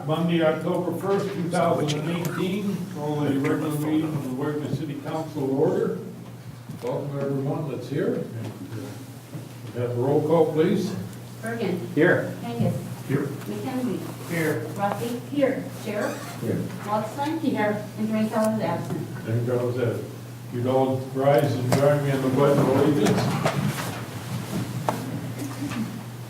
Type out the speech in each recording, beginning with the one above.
Monday, October 1st, 2018, call the regular meeting of the Waverly City Council to order. Welcome everyone that's here. Have a roll call, please. Bergen. Here. Angus. Here. McKenzie. Here. Rossi. Here. Sheriff. Here. Waldstein. Here. And Drinkow is absent. There goes it. You'd all rise and join me in the pledge of allegiance.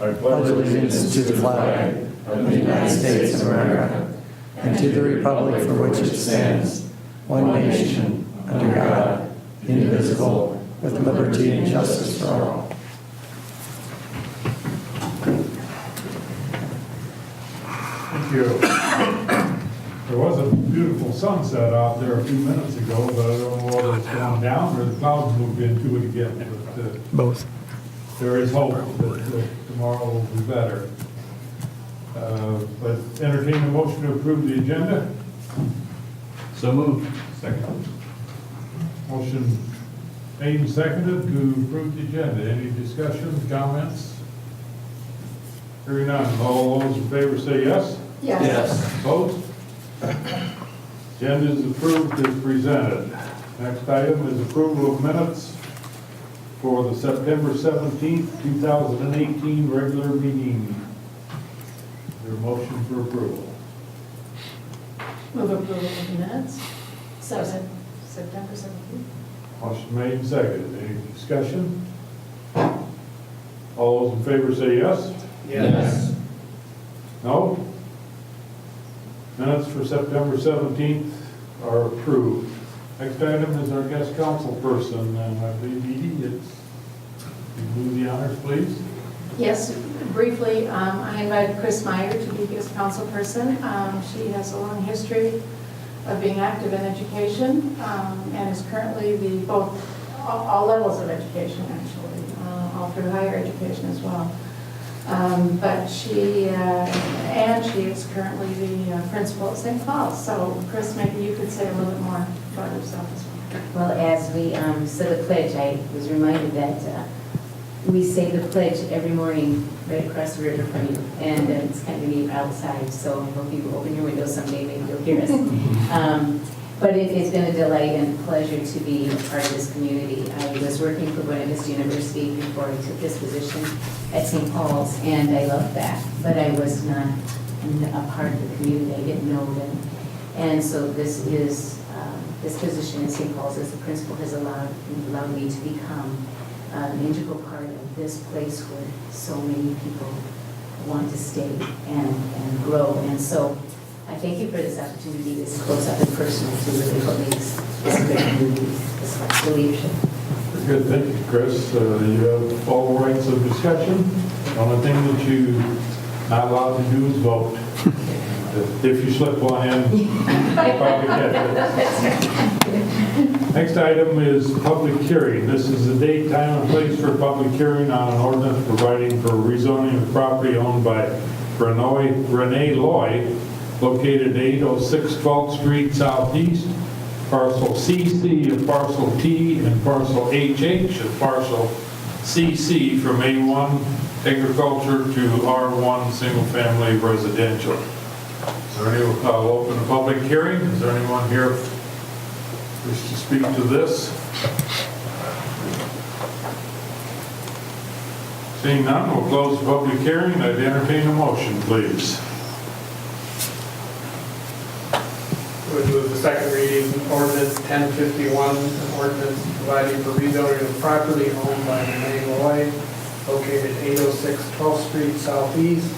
I pledge allegiance to the flag of the United States of America and to the republic for which it stands, one nation, under God, indivisible, with liberty and justice for all. Thank you. There was a beautiful sunset out there a few minutes ago, but I don't know whether it's gone down or the clouds moved into it again. But Both. there is hope that tomorrow will be better. But entertain a motion to approve the agenda. So moved. Second. Motion made and seconded to approve the agenda. Any discussion, comments? Hearing none. All those in favor say yes. Yes. Opposed? Agenda is approved as presented. Next item is approval of minutes for the September 17th, 2018 regular meeting. Is there a motion for approval? Move approval of the minutes. September 17th. Motion made and seconded. Any discussion? All those in favor say yes. Yes. No? Minutes for September 17th are approved. Next item is our guest council person, and I believe Edie, you do the honors, please. Yes, briefly, I invited Chris Meyer to be guest council person. She has a long history of being active in education and is currently all levels of education, actually, all through higher education as well. But she is currently the principal at St. Paul's. So, Chris, maybe you could say a little bit more about yourself as well. Well, as we said the pledge, I was reminded that we say the pledge every morning right across the river from you. And it's kind of neat outside, so I hope you open your window someday, maybe you'll hear us. But it's been a delight and pleasure to be a part of this community. I was working for Buena Vista University before I took this position at St. Paul's, and I loved that. But I was not a part of the community. I didn't know them. And so this position at St. Paul's as the principal has allowed me to become an integral part of this place where so many people want to stay and grow. And so I thank you for this opportunity, this close up and personal to really what makes this great community, this the leadership. Very good, thank you, Chris. You have all rights of discussion. The only thing that you're not allowed to do is vote. If you slip one in, you probably get it. Next item is public hearing. This is the date, time, and place for public hearing on an ordinance providing for rezoning of property owned by Renee Loy, located at 806 12th Street Southeast, parcel CC of parcel T and parcel HH of parcel CC from A1 agriculture to R1 single family residential. Is there anyone, I'll open a public hearing. Is there anyone here who wishes to speak to this? Seeing none, we'll close the public hearing. I'd entertain a motion, please. Would move the second reading, ordinance 1051, an ordinance providing for rezoning of property owned by Renee Loy, located 806 12th Street Southeast,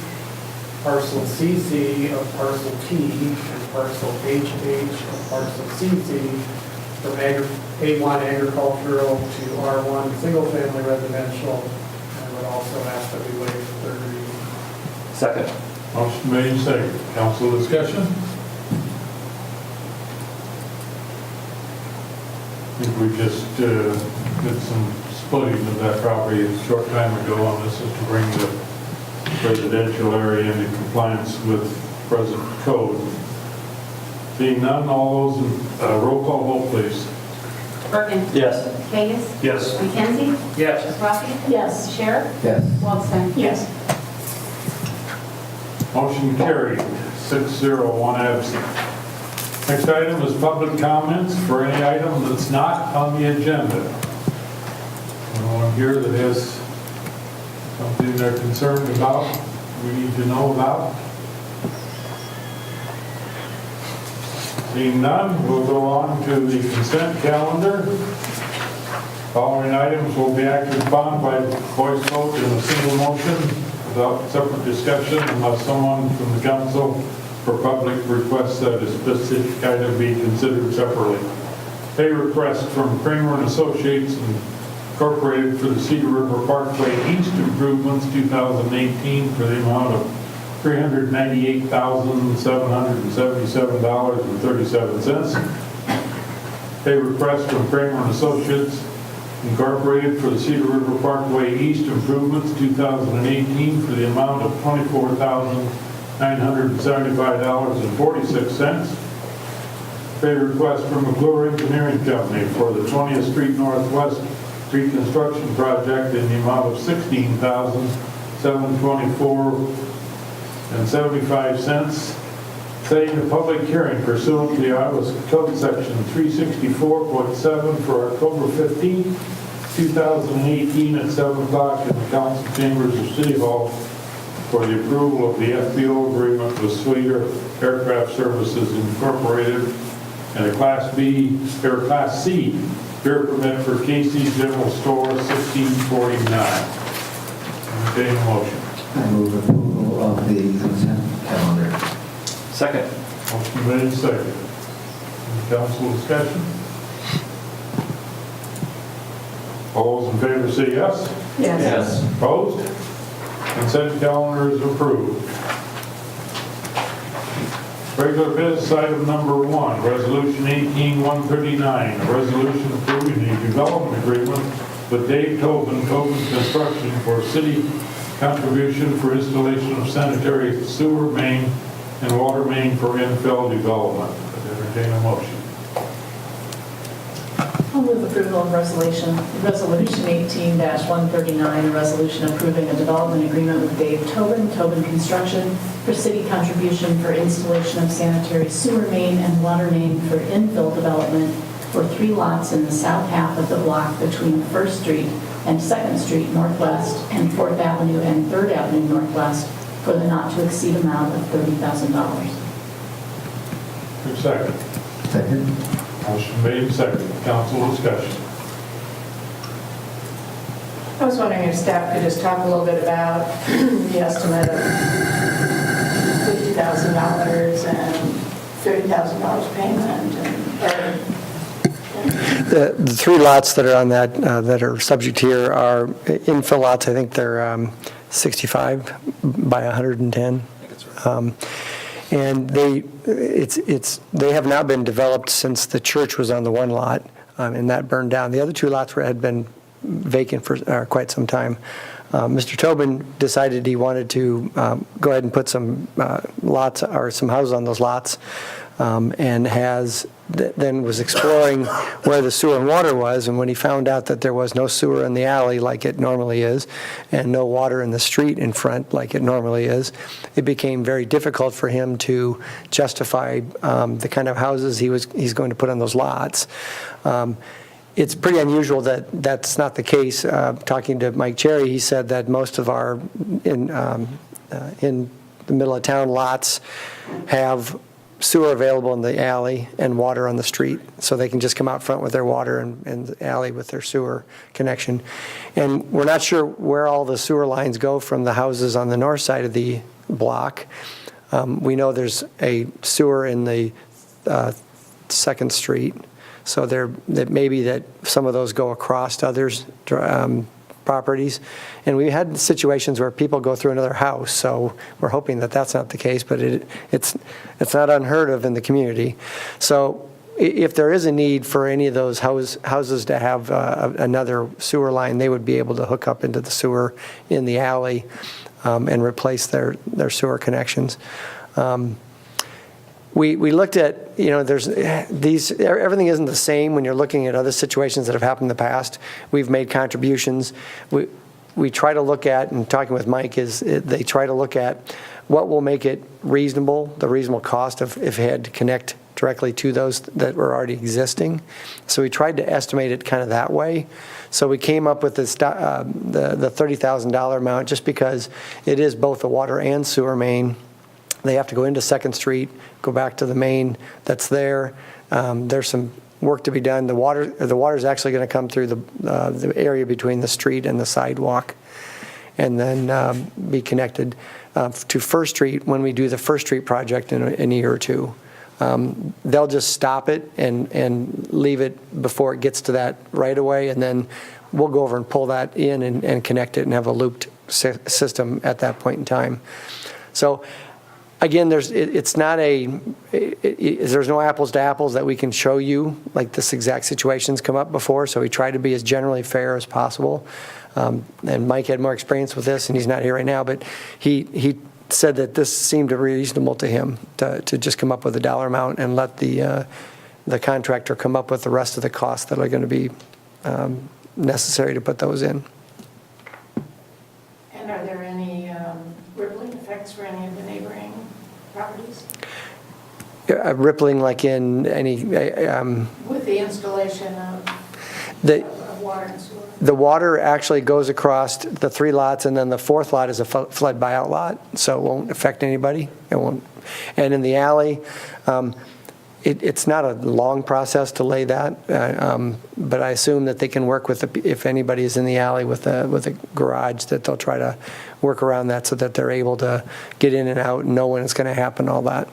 parcel CC of parcel T and parcel HH of parcel CC from A1 agricultural to R1 single family residential. And I would also ask that we waive the third reading. Second. Motion made, second. Council discussion? I think we just did some splitting of that property a short time ago, and this is to bring the residential area into compliance with present code. Being none, all those in roll call vote, please. Bergen. Yes. Angus. Yes. McKenzie. Yes. Rossi. Yes. Sheriff. Yes. Waldstein. Yes. Motion carried. 6-0, one absent. Next item is public comments for any item that's not on the agenda. Anyone here that has something they're concerned about, we need to know about? Seeing none, we'll go on to the consent calendar. Following items will be acted upon by voice vote in a single motion without separate discussion unless someone from the council for public requests that a specific item be considered separately. Pay request from Kramer and Associates Incorporated for the Cedar River Parkway East Improvements 2018 for the amount of $398,777.37. Pay request from Kramer and Associates Incorporated for the Cedar River Parkway East Improvements 2018 for the amount of $24,975.46. Pay request from McClure Engineering Company for the 20th Street Northwest reconstruction project in the amount of $16,724.75. Setting the public hearing pursuant to the Iowa Code Section 364.7 for October 15, 2018 at 7 o'clock in the council chambers of City Hall for the approval of the FBO agreement with Slater Aircraft Services Incorporated and a Class C beer permit for Casey's General Store, 1649. Entertain a motion. I move approval of the consent calendar. Second. Motion made and seconded. Any council discussion? All those in favor say yes. Yes. Opposed? Consent calendar is approved. Regular business item number 1, Resolution 18-139, a resolution approving a development agreement with Dave Tobin Construction for city contribution for installation of sanitary sewer main and water main for infill development. I'd entertain a motion. I'll move approval of Resolution 18-139, a resolution approving a development agreement with Dave Tobin Construction for city contribution for installation of sanitary sewer main and water main for infill development for 3 lots in the south half of the block between 1st Street and 2nd Street Northwest and 4th Avenue and 3rd Avenue Northwest for the not-to-exceed amount of $30,000. Second. Second. Motion made and seconded. Council discussion. I was wondering if staff could just talk a little bit about the estimate of $50,000 and $30,000 payment The 3 lots that are on that, that are subject here are infill lots. I think they're 65 by 110. And they have not been developed since the church was on the 1 lot, and that burned down. The other 2 lots had been vacant for quite some time. Mr. Tobin decided he wanted to go ahead and put some lots or some houses on those lots, and then was exploring where the sewer and water was, and when he found out that there was no sewer in the alley like it normally is, and no water in the street in front like it normally is, it became very difficult for him to justify the kind of houses he's going to put on those lots. It's pretty unusual that that's not the case. Talking to Mike Cherry, he said that most of our in the middle of town lots have sewer available in the alley and water on the street, so they can just come out front with their water and the alley with their sewer connection. And we're not sure where all the sewer lines go from the houses on the north side of the block. We know there's a sewer in the 2nd Street, so that maybe that some of those go across to others' properties. And we had situations where people go through another house, so we're hoping that that's not the case, but it's not unheard of in the community. So if there is a need for any of those houses to have another sewer line, they would be able to hook up into the sewer in the alley and replace their sewer connections. We looked at, there's everything isn't the same when you're looking at other situations that have happened in the past. We've made contributions. we try to look at, and talking with Mike, they try to look at what will make it reasonable, the reasonable cost of if it had to connect directly to those that were already existing. So we tried to estimate it kind of that way. So we came up with this, the $30,000 amount, just because it is both a water and sewer main. They have to go into 2nd Street, go back to the main that's there. There's some work to be done. The water is actually going to come through the area between the street and the sidewalk, and then be connected to First Street when we do the First Street project in a year or two. They'll just stop it and leave it before it gets to that right away, and then we'll go over and pull that in and connect it and have a looped system at that point in time. So again, there's no apples to apples that we can show you, like this exact situation's come up before, so we try to be as generally fair as possible. And Mike had more experience with this, and he's not here right now, but he said that this seemed reasonable to him to just come up with a dollar amount and let the contractor come up with the rest of the costs that are going to be necessary to put those in. And are there any rippling effects for any of the neighboring properties? Rippling like in any... With the installation of water and sewer? The water actually goes across the 3 lots, and then the 4th lot is a flood buyout lot, so it won't affect anybody. It won't. And in the alley, it's not a long process to lay that, but I assume that they can work with, if anybody is in the alley with a garage, that they'll try to work around that so that they're able to get in and out and know when it's going to happen, all that.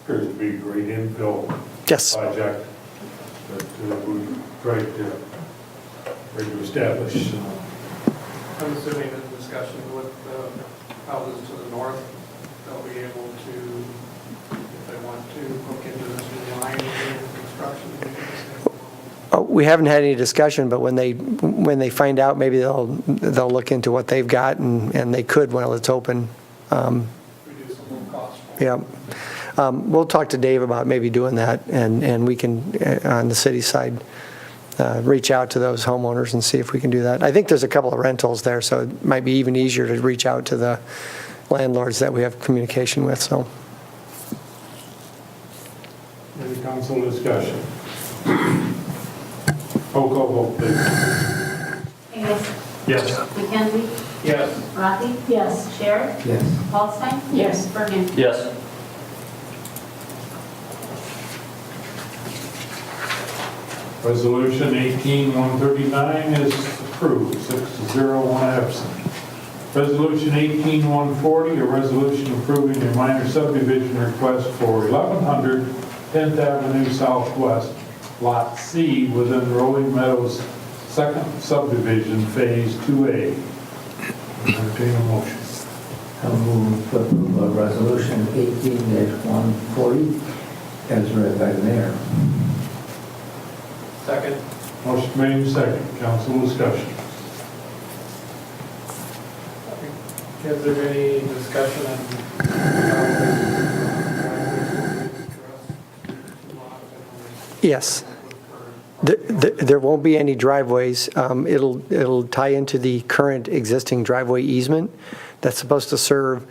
Appears to be a great infill Yes. project that we tried to establish. I'm assuming in discussion with the houses to the north, they'll be able to, if they want to, look into this new line in construction. Oh, we haven't had any discussion, but when they find out, maybe they'll look into what they've got, and they could while it's open. Reduce a little cost. Yeah. We'll talk to Dave about maybe doing that, and we can, on the city side, reach out to those homeowners and see if we can do that. I think there's a couple of rentals there, so it might be even easier to reach out to the landlords that we have communication with. So, Any council discussion? Roll call vote, please. Angus? Yes. McKenzie? Yes. Rafi? Yes. Sherrick? Yes. Paulstein? Yes. Bergen? Yes. Resolution 18-139 is approved, 6-0, 1 absent. Resolution 18-140, a resolution approving a minor subdivision request for 1100 10th Avenue Southwest, Lot C, within Rolling Meadows Second Subdivision, Phase 2A. Entertain a motion. I'll move to approve of resolution 18-140 as read by the mayor. Second. Motion made second. Council discussion. Is there any discussion on yes. There won't be any driveways. It'll tie into the current existing driveway easement that's supposed to serve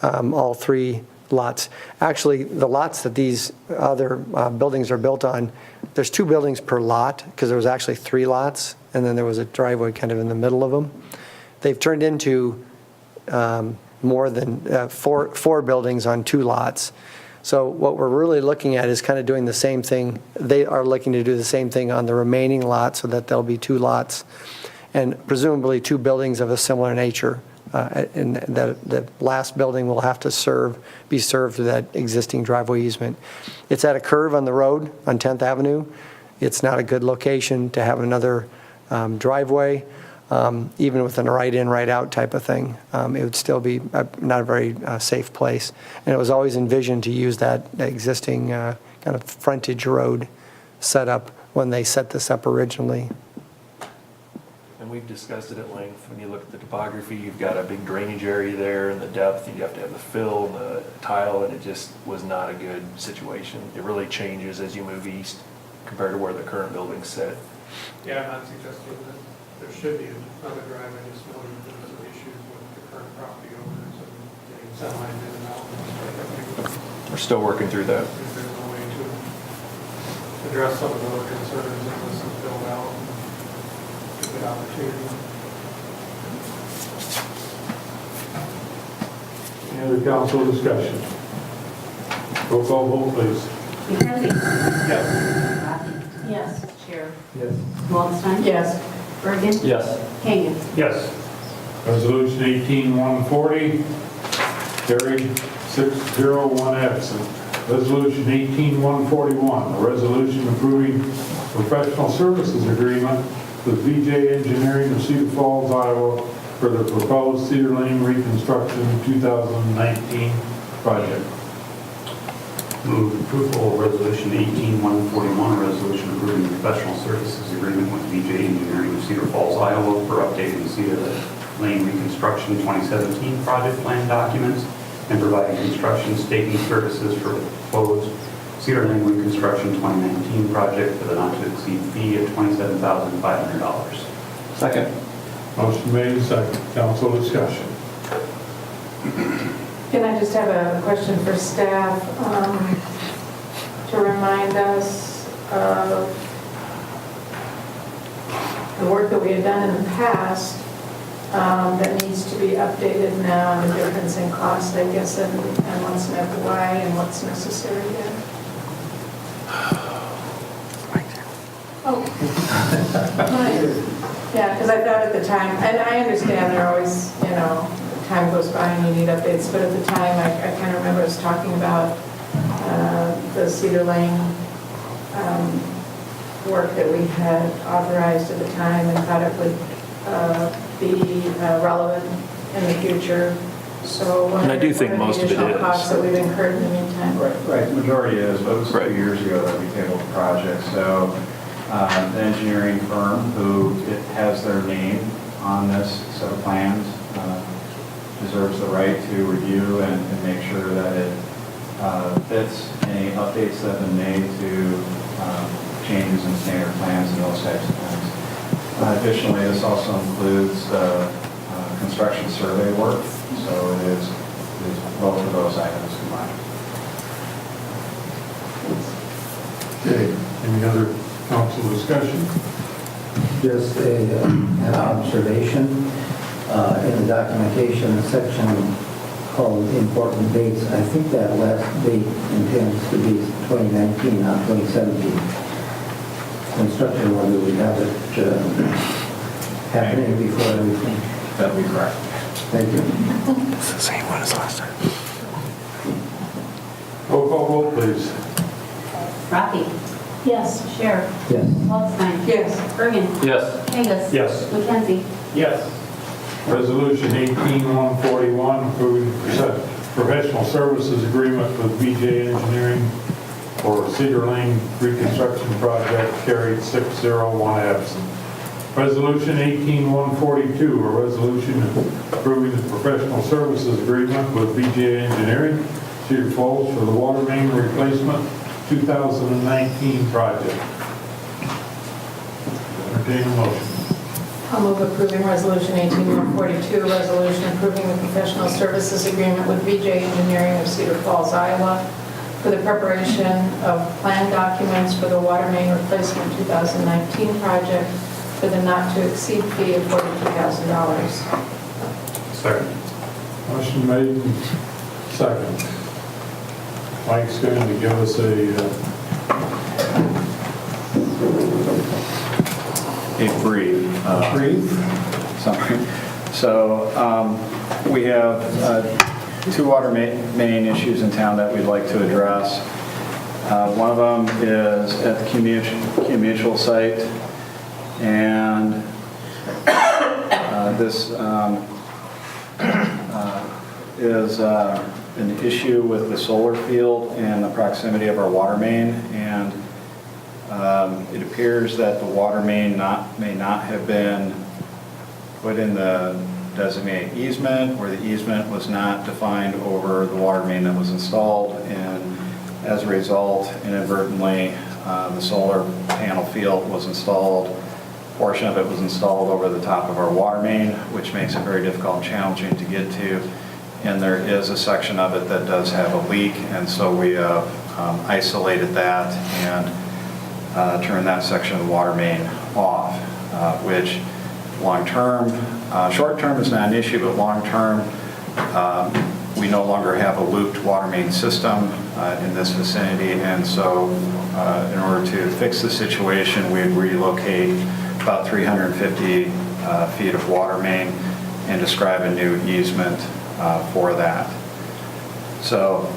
all 3 lots. Actually, the lots that these other buildings are built on, there's 2 buildings per lot, because there was actually 3 lots, and then there was a driveway kind of in the middle of them. They've turned into more than 4 buildings on 2 lots. So what we're really looking at is kind of doing the same thing. They are looking to do the same thing on the remaining lots, so that there'll be 2 lots, and presumably 2 buildings of a similar nature. And the last building will have to be served through that existing driveway easement. It's at a curve on the road on 10th Avenue. It's not a good location to have another driveway, even with a right-in, right-out type of thing. It would still be not a very safe place. And it was always envisioned to use that existing kind of frontage road setup when they set this up originally. And we've discussed it at length. When you look at the topography, you've got a big drainage area there and the depth, and you have to have the fill and the tile, and it just was not a good situation. It really changes as you move east compared to where the current building's set. Yeah, I'm not suggesting that there should be another drive, I just know that there's some issues with the current property owners and getting semis in and out. We're still working through that. If there's a way to address some of those concerns and listen filled out, a good opportunity. Any other council discussion? Roll call vote, please. McKenzie? Yes. Rafi? Yes. Sherrill? Yes. Waldstein? Yes. Bergen? Yes. Hagan? Yes. Resolution 18-140, carried 6-0, 1 absent. Resolution 18-141, a resolution approving professional services agreement with VJ Engineering of Cedar Falls, Iowa for the proposed Cedar Lane reconstruction 2019 project. Move approval of Resolution 18-141, a resolution approving professional services agreement with VJ Engineering of Cedar Falls, Iowa for updating the Cedar Lane Reconstruction 2017 project plan documents and providing construction staging services for the proposed Cedar Lane Reconstruction 2019 project for the not-to-exceed fee of $27,500. Second. Motion made, second. Council discussion. Can I just have a question for staff to remind us of the work that we had done in the past that needs to be updated now, and the difference in cost, I guess, and what's why and what's necessary there? Oh. Yeah, because I thought at the time, and I understand they're always, time goes by and you need updates, but at the time, I kind of remember us talking about the Cedar Lane work that we had authorized at the time and thought it would be relevant in the future. So And I do think what are the most of it additional is. costs that we've incurred in the meantime? Right, the majority is, but it was 2 years ago that we tabled the project. So the engineering firm who has their name on this set of plans deserves the right to review and make sure that it fits any updates that have been made to changes in standard plans and those types of things. Additionally, this also includes construction survey work, so it is both of those items combined. Okay. Any other council discussion? Just an observation. In the documentation section called important dates, I think that last date intends to be 2019, not 2017. Construction, whether we have it happening before everything. That would be correct. Thank you. It's the same one as last time. Roll call vote, please. Rafi? Yes. Sherrill? Yes. Waldstein? Yes. Bergen? Yes. Hagan? Yes. McKenzie? Yes. Resolution 18-141, approving professional services agreement with VJ Engineering for Cedar Lane reconstruction project, carried 6-0, 1 absent. Resolution 18-142, a resolution approving the professional services agreement with VJ Engineering, Cedar Falls for the water main replacement 2019 project. Entertain a motion. I'll move approving Resolution 18-142, a resolution approving the professional services agreement with VJ Engineering of Cedar Falls, Iowa for the preparation of plan documents for the water main replacement 2019 project for the not-to-exceed fee of $42,000. Second. Motion made and second. Mike's going to give us A brief. Summary. So we have 2 water main issues in town that we'd like to address. One of them is at the Q Mutual site, and this is an issue with the solar field and the proximity of our water main, and it appears that the water main may not have been put in the designated easement, or the easement was not defined over the water main that was installed, and as a result, inadvertently, The solar panel field was installed, a portion of it was installed over the top of our water main, which makes it very difficult and challenging to get to. And there is a section of it that does have a leak, and so we isolated that and turned that section of the water main off, which long-term, short-term is not an issue, but long-term, we no longer have a looped water main system in this vicinity, and so in order to fix the situation, we'd relocate about 350 feet of water main and describe a new easement for that. So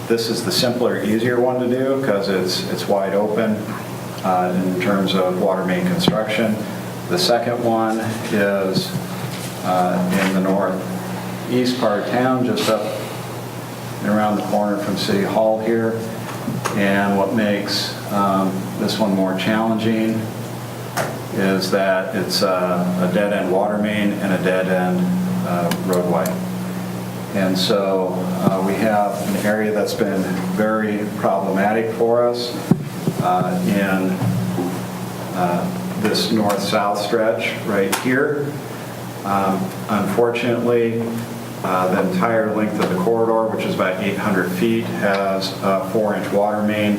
this is the simpler, easier one to do because it's wide open in terms of water main construction. The second one is in the northeast part of town, just up and around the corner from City Hall here. And what makes this one more challenging is that it's a dead-end water main and a dead-end roadway. And so we have an area that's been very problematic for us in this north-south stretch right here. Unfortunately, the entire length of the corridor, which is about 800 feet, has a 4-inch water main,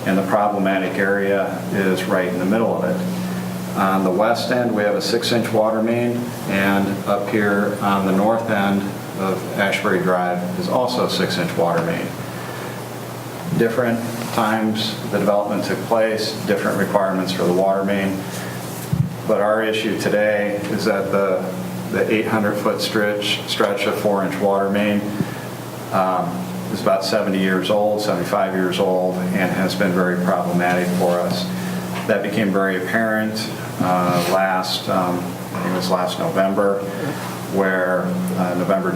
and the problematic area is right in the middle of it. On the west end, we have a 6-inch water main, and up here on the north end of Ashbury Drive is also a 6-inch water main. Different times the development took place, different requirements for the water main, but our issue today is that the 800-foot stretch of 4-inch water main is about 70 years old, 75 years old, and has been very problematic for us. That became very apparent I think it was last November, where November,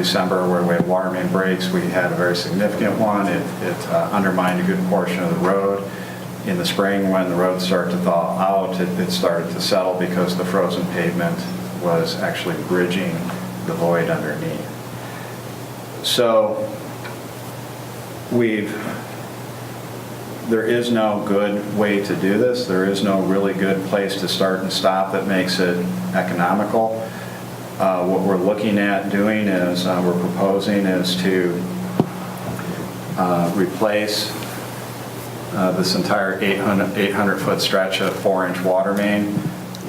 where we had water main breaks. We had a very significant one. It undermined a good portion of the road. In the spring, when the road started to thaw out, it started to settle because the frozen pavement was actually bridging the void underneath. So there is no good way to do this. There is no really good place to start and stop that makes it economical. What we're looking at doing is, we're proposing is to replace this entire 800-foot stretch of 4-inch water main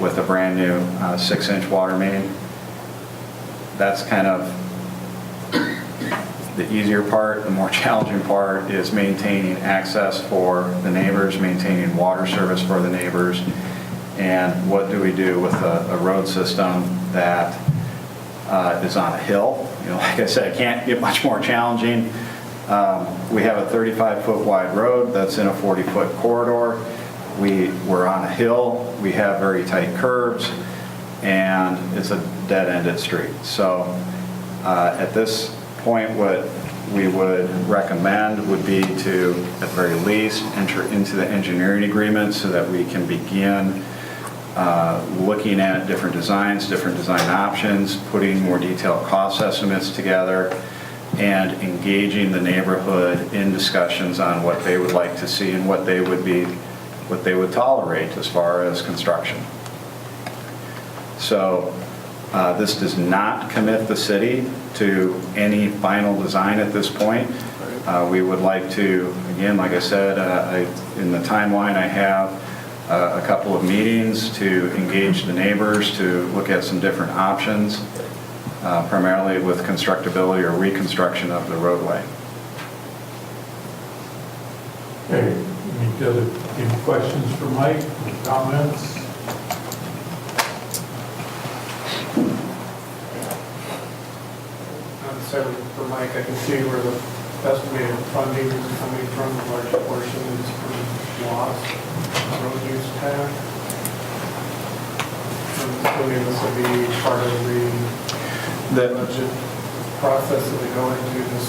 with a brand new 6-inch water main. That's kind of the easier part. The more challenging part is maintaining access for the neighbors, maintaining water service for the neighbors, and what do we do with a road system that is on a hill. You know, like I said, it can't get much more challenging. We have a 35-foot wide road that's in a 40-foot corridor. We're on a hill. We have very tight curves, and it's a dead-ended street. So at this point, what we would recommend would be to, at the very least, enter into the engineering agreement so that we can begin looking at different designs, different design options, putting more detailed cost estimates together, and engaging the neighborhood in discussions on what they would like to see and what they would tolerate as far as construction. So this does not commit the city to any final design at this point. We would like to, again, like I said, in the timeline I have a couple of meetings to engage the neighbors, to look at some different options, primarily with constructability or reconstruction of the roadway. Okay, any questions for Mike, comments? Not necessarily for Mike, I can see where the estimated funding is coming from, a large portion is from loss, road use tax. I'm assuming this will be part of the budget process that we go into this,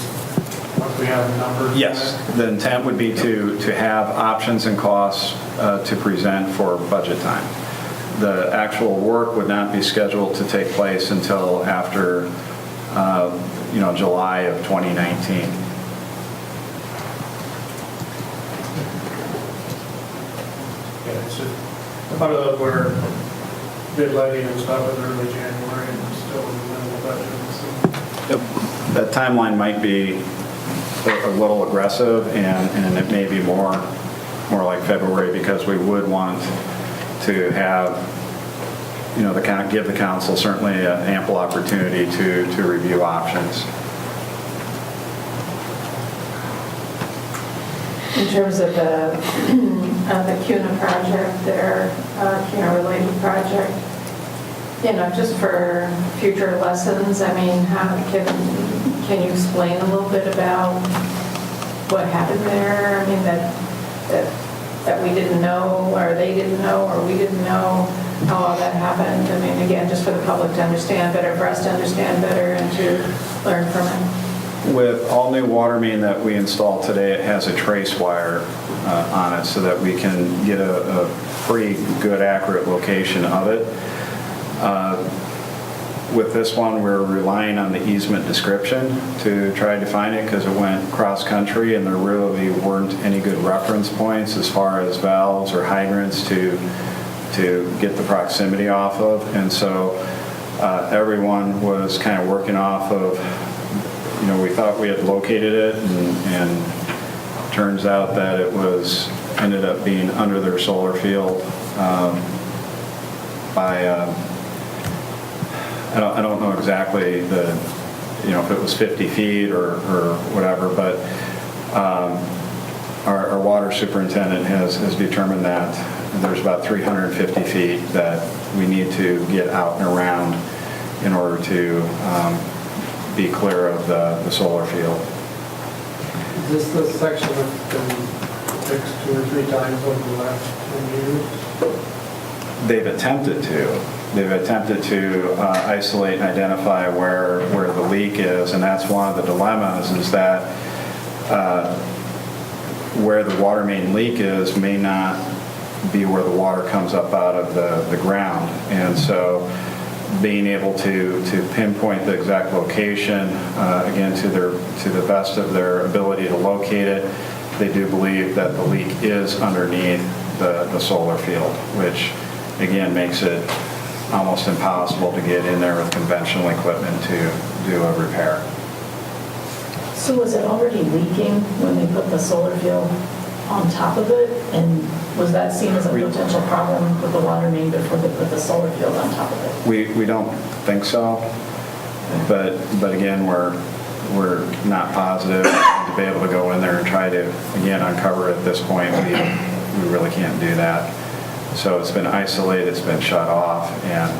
once we have numbers. Yes, the intent would be to have options and costs to present for budget time. The actual work would not be scheduled to take place until after, July of 2019. Yeah, it's just one of those where bid letting and stuff is early January and we're still in the middle of budget. That timeline might be a little aggressive, and it may be more like February, because we would want to have, give the council certainly an ample opportunity to review options. In terms of the CUNA project, their CUNA-related project, just for future lessons, I mean, can you explain a little bit about what happened there? I mean, that we didn't know, or they didn't know, or we didn't know how all that happened? I mean, again, just for the public to understand better, for us to understand better, and to learn from it. With all new water main that we install today, it has a trace wire on it so that we can get a pretty good, accurate location of it. With this one, we're relying on the easement description to try to find it, because it went cross-country and there really weren't any good reference points as far as valves or hydrants to get the proximity off of. And so everyone was kind of working off of, we thought we had located it, and turns out that it ended up being under their solar field by I don't know exactly if it was 50 feet or whatever, but our water superintendent has determined that there's about 350 feet that we need to get out and around in order to be clear of the solar field. Is this the section that's been fixed 2 or 3 times over the last 10 years? They've attempted to isolate and identify where the leak is, and that's one of the dilemmas, is that where the water main leak is may not be where the water comes up out of the ground. And so being able to pinpoint the exact location, again, to the best of their ability to locate it, they do believe that the leak is underneath the solar field, which again makes it almost impossible to get in there with conventional equipment to do a repair. So was it already leaking when they put the solar field on top of it? And was that seen as a potential problem with the water main before they put the solar field on top of it? We don't think so, but again, we're not positive. To be able to go in there and try to, again, uncover it at this point, we really can't do that. So it's been isolated, it's been shut off, and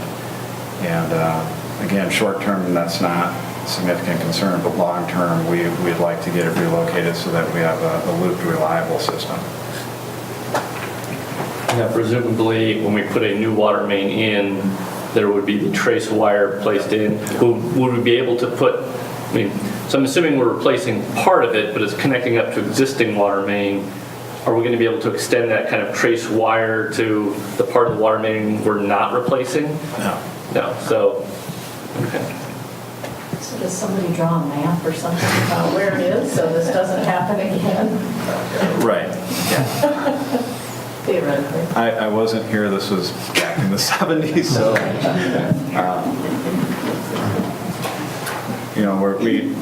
again, short term, that's not a significant concern, but long term, we'd like to get it relocated so that we have a looped, reliable system. Now, presumably, when we put a new water main in, there would be the trace wire placed in. Would we be able to put, so I'm assuming we're replacing part of it, but it's connecting up to existing water main. Are we going to be able to extend that kind of trace wire to the part of the water main we're not replacing? No. No, so, okay. So does somebody draw a map or something about where it is so this doesn't happen again? Right. Yeah. Theoretically. I wasn't here, this was back in the 70s, so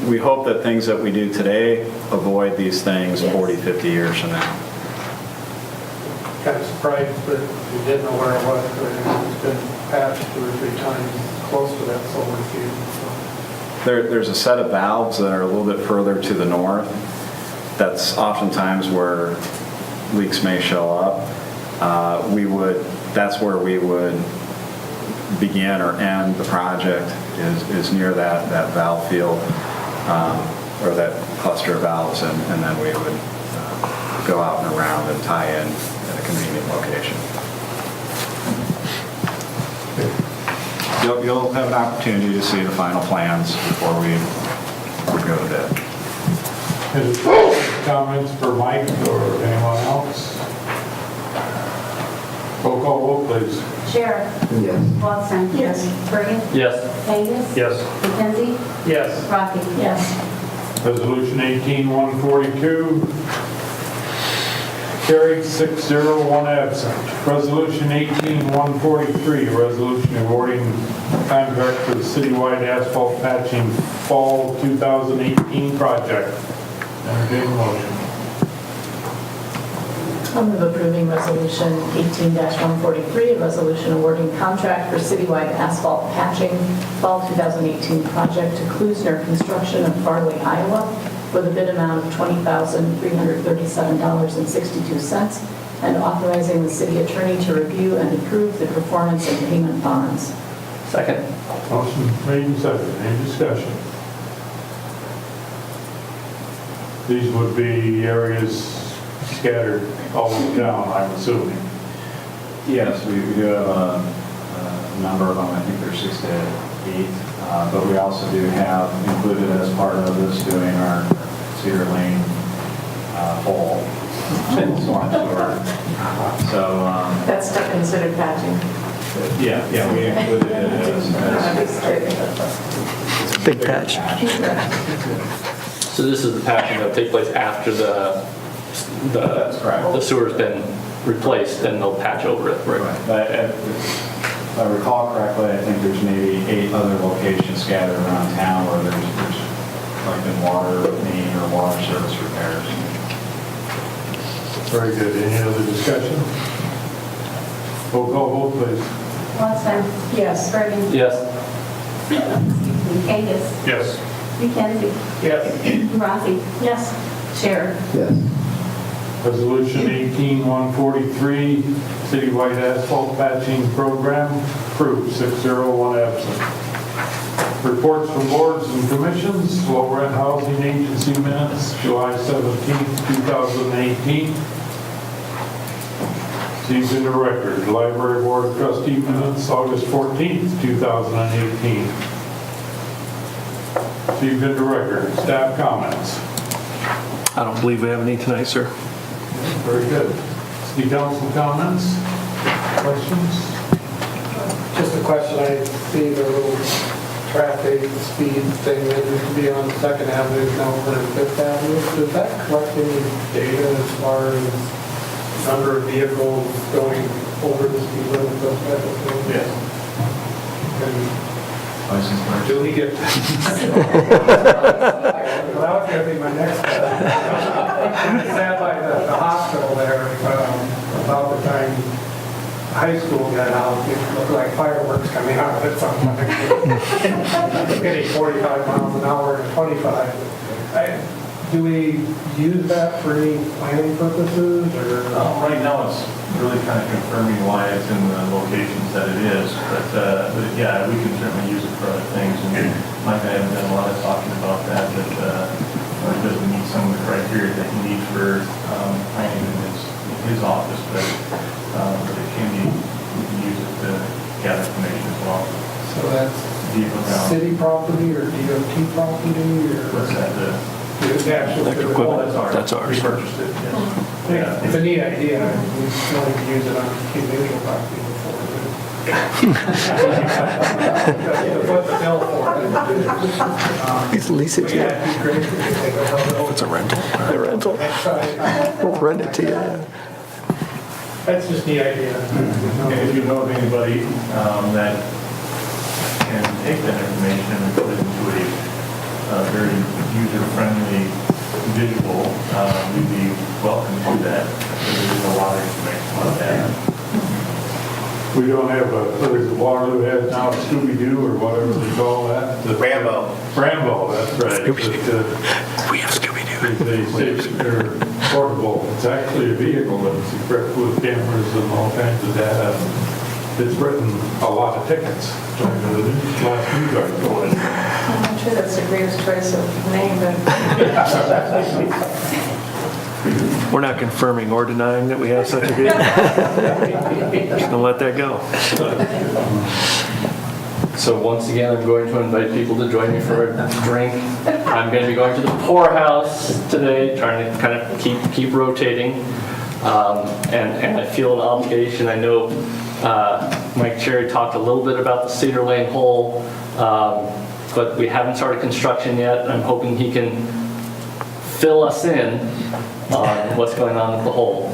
we hope that things that we do today avoid these things 40, 50 years from now. Kind of surprised that you didn't know where it was, but it's been patched 2 or 3 times close to that solar field. There's a set of valves that are a little bit further to the north. That's oftentimes where leaks may show up. That's where we would begin or end the project, is near that valve field, or that cluster of valves, and then we would go out and around and tie in at a convenient location. You'll have an opportunity to see the final plans before we go to bid. Any comments for Mike or anyone else? Roll call vote, please. Sheriff? Yes. Watson? Yes. Bergen? Yes. Angus? Yes. McKenzie? Yes. Rocky? Yes. Resolution 18-142. Carried 6-0, one absent. Resolution 18143, a resolution awarding contract for the citywide asphalt patching fall 2018 project. Entertain a motion. I'll move approving Resolution 18-143, a resolution awarding contract for citywide asphalt patching fall 2018 project to Klusner Construction of Farley, Iowa, with a bid amount of $20,337.62, and authorizing the city attorney to review and approve the performance and payment bonds. Second. Motion made and seconded. Any discussion? These would be areas scattered all over town, I'm assuming. Yes, we do have a number of them, I think there's 6 to 8, but we also do have included as part of this doing our Cedar Lane hole. So, That's still considered patching. yeah, we included it as Big patch. So this is the patching that will take place after That's correct. the sewer's been replaced, then they'll patch over it. Right. But if I recall correctly, I think there's maybe 8 other locations scattered around town where there's like been water main or water service repairs. Very good. Any other discussion? Roll call vote, please. Watson. Yes. Burden. Yes. Angus. Yes. McKenzie. Yes. Rossi. Yes. Sharon. Yes. Resolution 18143, citywide asphalt patching program, approved, 6-0, one absent. Reports from boards and commissions, low rent housing agency minutes, July 17th, 2018. Received into record, library board of trustee minutes, August 14th, 2018. Received into record, staff comments. I don't believe we have any tonight, sir. Very good. City council comments, questions? Just a question, I see the little traffic speed thing that used to be on 2nd Avenue, now over on 5th Avenue. Does that collect any data as far as number of vehicles going over the speed limit, those type of things? Yes. License plate. Do we get? Well, that was going to be my next question. I sat by the hospital there about the time high school got out. It looked like fireworks coming out of it sometimes. Getting 45 miles an hour and 25. Do we use that for any planning purposes or? Right now, it's really kind of confirming why it's in the locations that it is, but yeah, we can certainly use it for other things, and Mike and I haven't done a lot of talking about that, but it doesn't meet some of the criteria that you need for planning in his office, but it can be, we can use it to gather information as well. So that's city property or DOT property or? What's that? The actual. Electric equipment, that's ours. We purchased it, yes. Yeah, it's a neat idea. We wanted to use it on individual property before. What the bill for it. It's lease it to you. It's a rental. A rental. We'll rent it to you. That's just a neat idea. And if you know of anybody that can take that information and put it into a very user-friendly visual, we'd be welcome to do that. There's a lot of information about that. We don't have there's a Waterloo has now Scooby-Doo or whatever they call that. Rambo. Rambo, that's right. We have Scooby-Doo. They're portable. It's actually a vehicle that's equipped with cameras and all kinds of data. It's written a lot of tickets. Last news article. I'm not sure that's the greatest choice of name, but We're not confirming or denying that we have such a vehicle. Just gonna let that go. So once again, I'm going to invite people to join me for a drink. I'm going to be going to the poorhouse today, trying to kind of keep rotating. And I feel an obligation. I know Mike Cherry talked a little bit about the Cedar Lane hole, but we haven't started construction yet. I'm hoping he can fill us in on what's going on with the hole.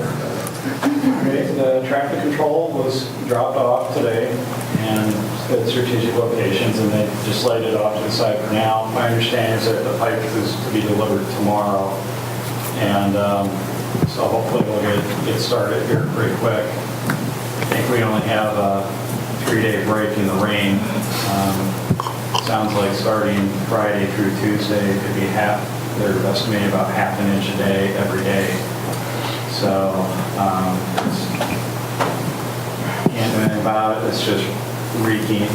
Okay, the traffic control was dropped off today and at strategic locations, and they just laid it off to the side for now. My understanding is that the pipe is to be delivered tomorrow, and so hopefully we'll get started here pretty quick. I think we only have a 3-day break in the rain. Sounds like starting Friday through Tuesday, it could be they're estimating about half an inch a day every day. So, can't do anything about it. It's just wreaking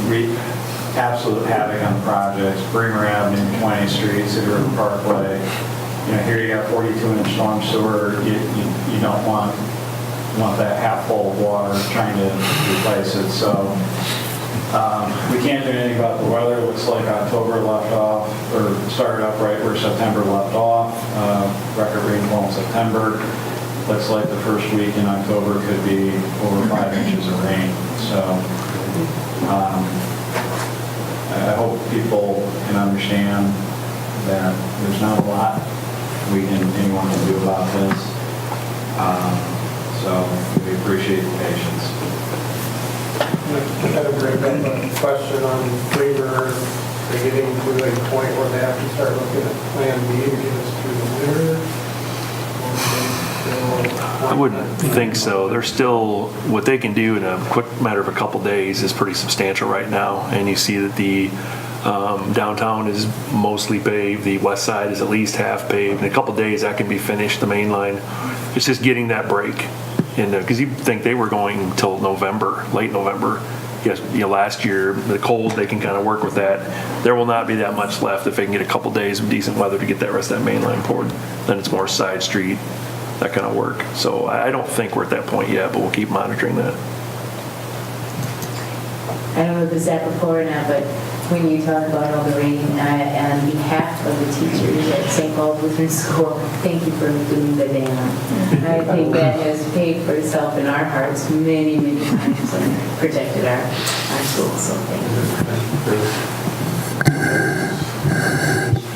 absolute havoc on the projects. Bremer Avenue, 20th Street, City River Parkway. You know, here you got 42-inch storm sewer. You don't want that half full of water trying to replace it. So, we can't do anything about the weather. It looks like October left off, or started up right where September left off. Record rainfall in September. Looks like the first week in October could be over 5 inches of rain. So I hope people can understand that there's not a lot anyone can do about this. So we appreciate the patience. I had a bring up a question on Waverly. They're getting to a point where they have to start looking at Plan B to get us through the winter. I wouldn't think so. They're still, what they can do in a quick matter of a couple days is pretty substantial right now. And you see that the downtown is mostly paved. The west side is at least half paved. In a couple days, that can be finished, the main line. It's just getting that break. Because you'd think they were going till November, late November. Yes, last year, the cold, they can kind of work with that. There will not be that much left if they can get a couple days of decent weather to get that rest of that main line poured. Then it's more side street, that kind of work. So I don't think we're at that point yet, but we'll keep monitoring that. I don't know if this is apropos or not, but when you talk about all the rain, on behalf of the teachers at St. Paul Lutheran School, thank you for doing the dam. I think that has paid for itself in our hearts many, many times and protected our schools, so thank you.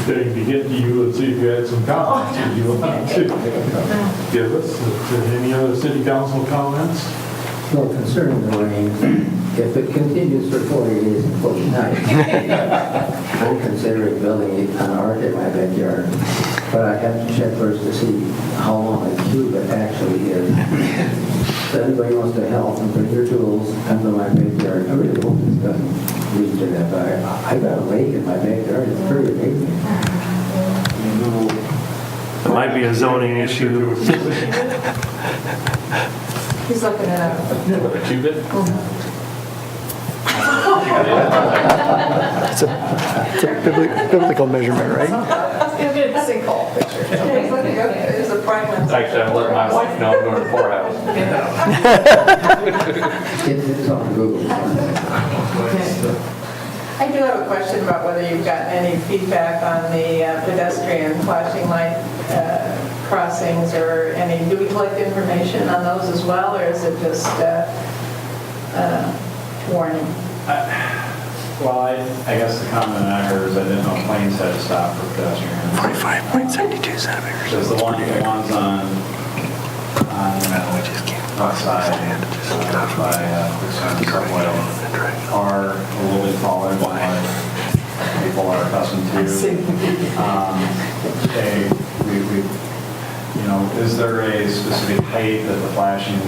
Going to get to you and see if you had some comments if you want to give us. Any other city council comments? Well, concerning the rain, if it continues for 40 days and 40 nights, I'm considering building an ark in my backyard. But I have to check first to see how long a cube it actually is. So anybody wants to help and bring your tools, come to my backyard. I really hope this doesn't lead to that, but I got a lake in my backyard. It's pretty amazing. It might be a zoning issue. He's looking it up. A cubit? It's a biblical measurement, right? He'll get a sinkhole picture. He's looking up. There's a prime one. Actually, I'm letting my wife know I'm going to the poorhouse. It's on Google. I do have a question about whether you've gotten any feedback on the pedestrian flashing light crossings or any, do we collect information on those as well, or is it just warning? Well, I guess the comment I heard is I didn't know planes had to stop for pedestrians. 45.72 centimeters. Because the ones on outside by the subway are a little bit taller than what people are accustomed to. Is there a specific height that the flashing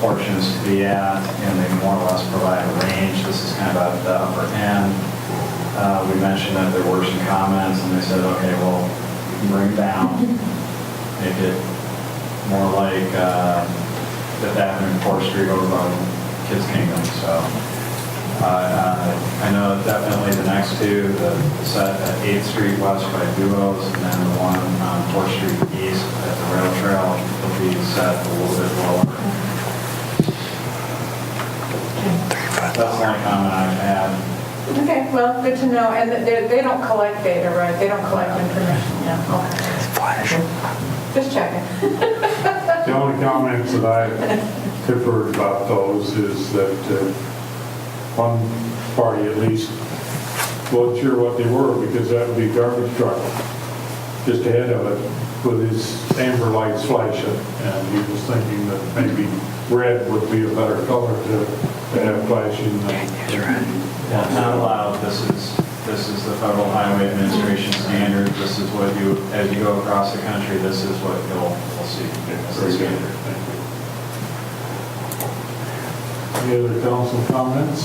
portions to be at, and they more or less provide a range? This is kind of at the upper end. We mentioned that there were some comments, and they said, okay, well, you can bring it down, make it more like Fifth Avenue and 4th Street over by Kids Kingdom. So I know definitely the next two, the set at 8th Street West by Duos, and then the one on 4th Street East at the rail trail will be set a little bit lower. That's the only comment I've had. Okay, well, good to know. And they don't collect data, right? They don't collect information. Yeah, okay. Just checking. The only comments that I've heard about those is that one party at least wasn't sure what they were, because that would be a garbage truck just ahead of it. with his amber lights flashing, and he was thinking that maybe red would be a better color to have flashing than. Not allowed. This is the Federal Highway Administration standard. This is what you, as you go across the country, this is what you'll see. That's the standard. Any other council comments?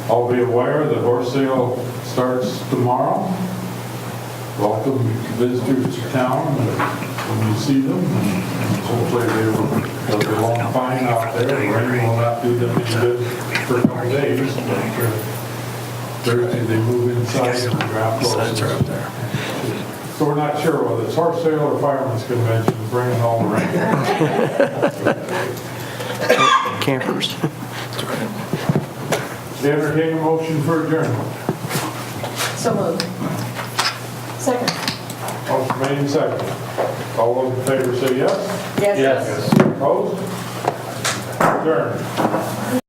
I'll be aware the horse sale starts tomorrow. Welcome visitors to town when you see them. And hopefully they'll be long fine out there. The rain will not do them any good for a couple days. Thursday they move inside and draft closes. So we're not sure whether it's horse sale or fireman's convention, bringing all the rain. Campers. They entertain a motion for adjournment. So moved. Second. Motion made and seconded. All those in favor say yes. Yes. Yes. Opposed? Adjourned.